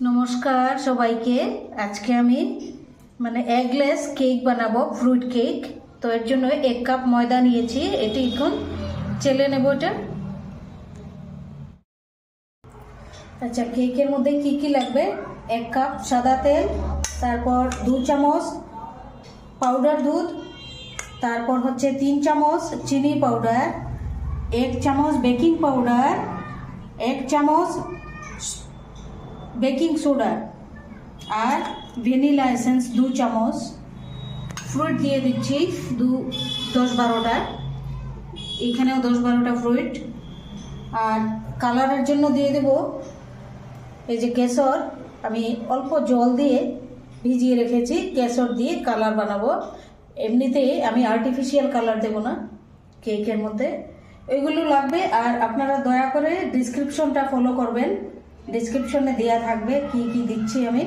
নমস্কার সবাইকে। আজকে আমি এগলেস কেক বানাবো, ফ্রুট কেক। তো এর জন্য 1 কাপ ময়দা নিয়েছি। এটি এখন চেলে নেব। এটা আচ্ছা, কেকের মধ্যে কি কি লাগবে? 1 কাপ সাদা তেল, তারপর 2 চামচ পাউডার দুধ, তারপর হচ্ছে 3 চামচ চিনি পাউডার, 1 চামচ বেকিং পাউডার, 1 চামচ বেকিং সোডা আর ভ্যানিলা এসেন্স 2 চামচ। ফ্রুট দিয়ে দিচ্ছি 10-12টা, এখানেও 10-12টা ফ্রুট। আর কালারের জন্য দিয়ে দেব এই যে কেশর। আমি অল্প জল দিয়ে ভিজিয়ে রেখেছি, কেশর দিয়ে কালার বানাবো। এমনিতে আমি আর্টিফিশিয়াল কালার দেব না কেকের মধ্যে। এগুলো লাগবে। আর আপনারা দয়া করে ডিসক্রিপশনটা ফলো করবেন, ডিসক্রিপশনে দেওয়া থাকবে কি কি দিচ্ছি আমি।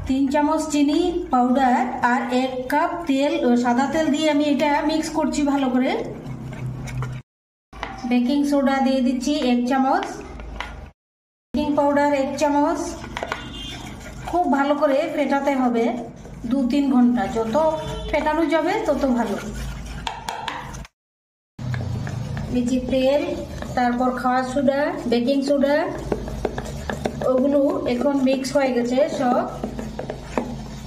3 চামচ চিনি পাউডার আর 1 কাপ তেল, সাদা তেল দিয়ে আমি এটা মিক্স করছি ভালো করে। বেকিং সোডা দিয়ে দিচ্ছি 1 চামচ, বেকিং পাউডার 1 চামচ। খুব ভালো করে ফেটাতে হবে 2-3 ঘন্টা। যত ফেটানো যাবে তত ভালো। এই যে তেল, তারপর খাওয়ার সোডা, বেকিং সোডা, ওগুলো এখন মিক্স হয়ে গেছে। সব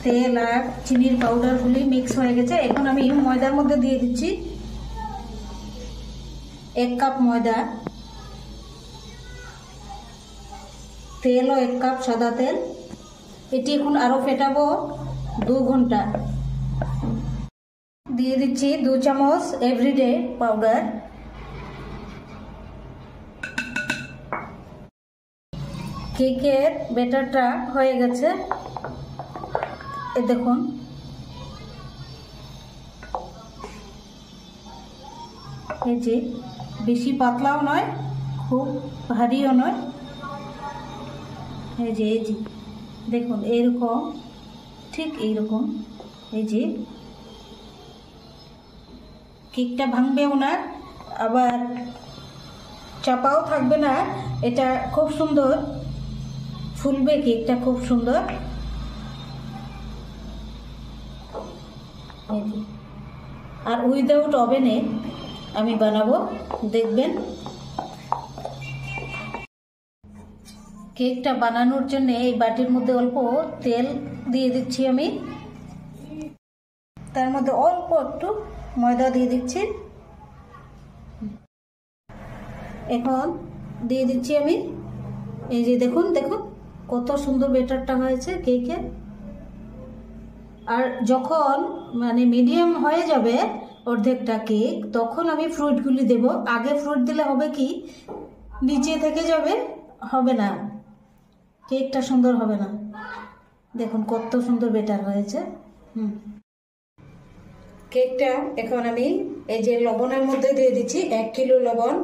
তেল আর চিনির পাউডারগুলি মিক্স হয়ে গেছে। এখন আমি ময়দার মধ্যে দিয়ে দিচ্ছি 1 কাপ ময়দা, তেলও 1 কাপ সাদা তেল। এটি এখন আরো ফেটাবো 2 ঘন্টা। দিয়ে দিচ্ছি 2 চামচ এভরিডে পাউডার। কেকের ব্যাটারটা হয়ে গেছে, এ দেখুন। এই যে বেশি পাতলাও নয়, খুব ভারীও নয়। এই যে দেখুন এইরকম, ঠিক এইরকম। এই যে কেকটা ভাঙবেও না, আবার চাপাও থাকবে না। এটা খুব সুন্দর ফুলবে, কেকটা খুব সুন্দর। আর উইদাউট ওভেনে আমি বানাবো, দেখবেন। কেকটা বানানোর জন্য এই বাটির মধ্যে অল্প তেল দিয়ে দিচ্ছি আমি, তার মধ্যে অল্প একটু ময়দা দিয়ে দিচ্ছি। এখন দিয়ে দিচ্ছি আমি এই যে দেখুন কত সুন্দর ব্যাটারটা হয়েছে কেকের। আর যখন মিডিয়াম হয়ে যাবে অর্ধেকটা কেক, তখন আমি ফ্রুটগুলি দেব। আগে ফ্রুট দিলে হবে কি, নিচে থেকে যাবে, হবে না, কেকটা সুন্দর হবে না। দেখুন কত সুন্দর ব্যাটার হয়েছে। কেকটা এখন আমি এই যে লবণের মধ্যে দিয়ে দিচ্ছি 1 কিলো লবণ,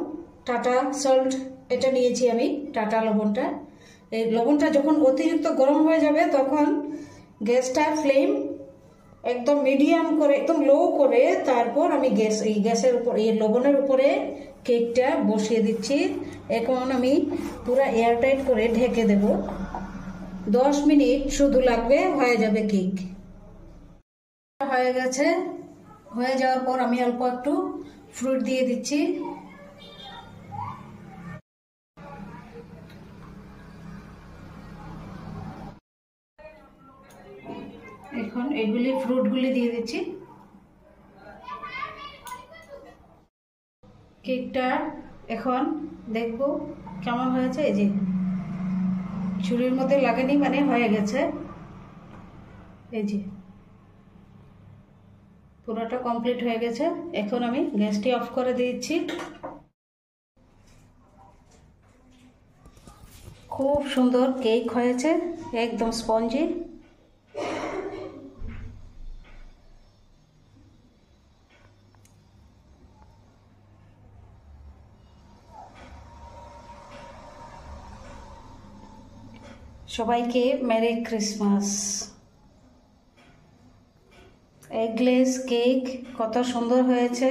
টাটা সল্ট এটা নিয়েছি আমি, টাটা লবণটা। এই লবণটা যখন অতিরিক্ত গরম হয়ে যাবে, তখন গ্যাসটা ফ্লেম একদম মিডিয়াম করে, একদম লো করে, তারপর আমি গ্যাসের উপর, এই লবণের উপরে কেকটা বসিয়ে দিচ্ছি। এখন আমি পুরো এয়ারটাইট করে ঢেকে দেব। 10 মিনিট শুধু লাগবে, হয়ে যাবে কেক। হয়ে গেছে। হয়ে যাওয়ার পর আমি অল্প একটু ফ্রুট দিয়ে দিচ্ছি। এখন ফ্রুটগুলি দিয়ে দিচ্ছি। কেকটা এখন দেখবো কেমন হয়েছে। এই যে ছুরির মধ্যে লাগেনি, হয়ে গেছে। এই যে পুরোটা কমপ্লিট হয়ে গেছে। এখন আমি গ্যাসটি অফ করে দিচ্ছি। খুব সুন্দর কেক হয়েছে, একদম স্পঞ্জি। সবাইকে মেরি ক্রিসমাস। এগলেস কেক কত সুন্দর হয়েছে।